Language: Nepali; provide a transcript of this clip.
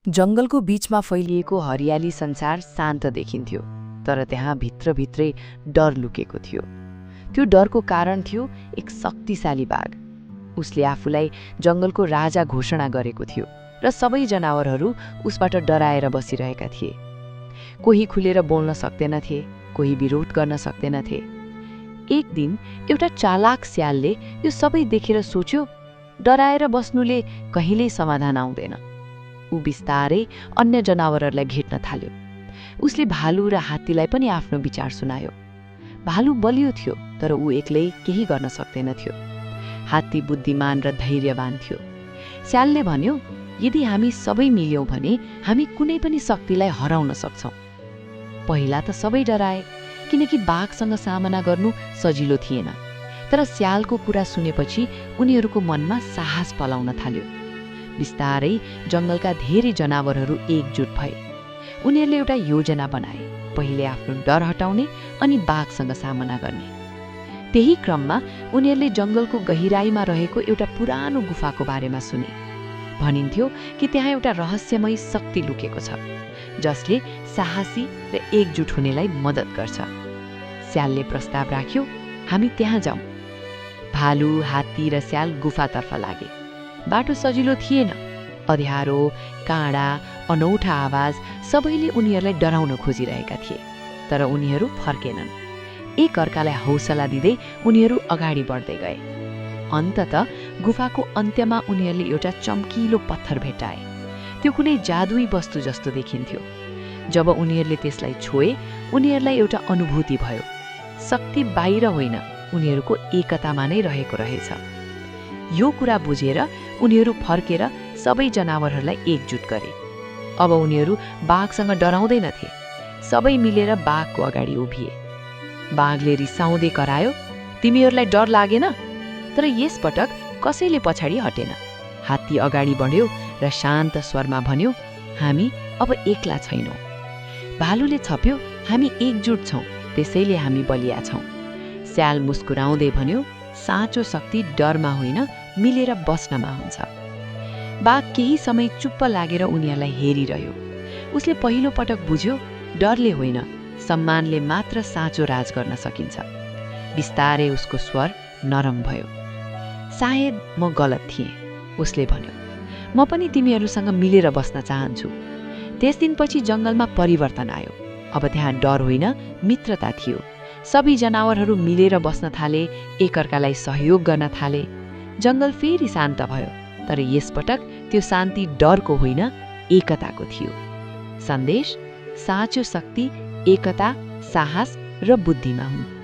जंगलको बीचमा फैलिएको हरियाली संसार शान्त देखिन्थ्यो, तर त्यहाँ भित्रभित्रै डर लुकेको थियो। त्यो डरको कारण थियो एक शक्तिशाली बाघ। उसले आफूलाई जंगलको राजा घोषणा गरेको थियो र सबै जनावरहरू उसबाट डराएर बसिरहेका थिए। कोही खुलेर बोल्न सक्दैनथे, कोही विरोध गर्न सक्दैनथे। एक दिन एउटा चालाक स्यालले यो सबै देखेर सोच्यो, डराएर बस्नुले कहिल्यै समाधान आउँदैन। ऊ बिस्तारै अन्य जनावरहरूलाई घेट्न थाल्यो। उसले भालु र हात्तीलाई पनि आफ्नो विचार सुनायो। भालु बलियो थियो, तर ऊ एक्लै केही गर्न सक्दैनथ्यो। हात्ती बुद्धिमान र धैर्यवान थियो। स्यालले भन्यो, यदि हामी सबै मिल्यौं भने हामी कुनै पनि शक्तिलाई हराउन सक्छौं। पहिला त सबै डराए, किनकि बाघसँग सामना गर्नु सजिलो थिएन। तर स्यालको कुरा सुनेपछि उनीहरूको मनमा साहस पलाउन थाल्यो। बिस्तारै जंगलका धेरै जनावरहरू एकजुट भए। उनीहरूले एउटा योजना बनाए, पहिले आफ्नो डर हटाउने अनि बाघसँग सामना गर्ने। त्यही क्रममा उनीहरूले जंगलको गहिराईमा रहेको एउटा पुरानो गुफाको बारेमा सुने। भनिन्थ्यो कि त्यहाँ एउटा रहस्यमय शक्ति लुकेको छ, जसले साहसी र एकजुट हुनेलाई मद्दत गर्छ। स्यालले प्रस्ताव राख्यो, हामी त्यहाँ जाउँ। भालु, हात्ती र स्याल गुफातर्फ लागे। बाटो सजिलो थिएन। अँध्यारो, काँडा, अनौठा आवाज सबैले उनीहरूलाई डराउन खोजिरहेका थिए, तर उनीहरू फर्केनन्। एक अर्कालाई हौसला दिँदै उनीहरू अगाडि बढ्दै गए। अन्ततः गुफाको अन्त्यमा उनीहरूले एउटा चम्किलो पत्थर भेटाए। त्यो कुनै जादुई वस्तु जस्तो देखिन्थ्यो। जब उनीहरूले त्यसलाई छोए, उनीहरूलाई एउटा अनुभूति भयो। शक्ति बाहिर होइन, उनीहरूको एकतामा नै रहेको रहेछ। यो कुरा बुझेर उनीहरू फर्केर सबै जनावरहरूलाई एकजुट गरे। अब उनीहरू बाघसँग डराउँदैनथे। सबै मिलेर बाघको अगाडि उभिए। बाघले रिसाउँदै करायो, तिमीहरूलाई डर लागेन? तर यसपटक कसैले पछाडि हटेन। हात्ती अगाडि बढ्यो र शान्त स्वरमा भन्यो, हामी अब एक्ला छैनौँ। भालुले छप्यो, हामी एकजुट छौँ, त्यसैले हामी बलिया छौँ। स्याल मुस्कुराउँदै भन्यो, साँचो शक्ति डरमा होइन, मिलेर बस्नमा हुन्छ। बाघ केही समय चुप्प लागेर उनीहरूलाई हेरिरह्यो। उसले पहिलो पटक बुझ्यो, डरले होइन, सम्मानले मात्र साँचो राज गर्न सकिन्छ। बिस्तारै उसको स्वर नरम भयो। सायद म गलत थिएँ, उसले भन्यो। म पनि तिमीहरूसँग मिलेर बस्न चाहन्छु। त्यस दिनपछि जंगलमा परिवर्तन आयो। अब त्यहाँ डर होइन, मित्रता थियो। सबै जनावरहरू मिलेर बस्न थाले, एकअर्कालाई सहयोग गर्न थाले। जंगल फेरि शान्त भयो, तर यसपटक त्यो शान्ति डरको होइन, एकताको थियो। सन्देश: साँचो शक्ति एकता, साहस र बुद्धिमा हुन्।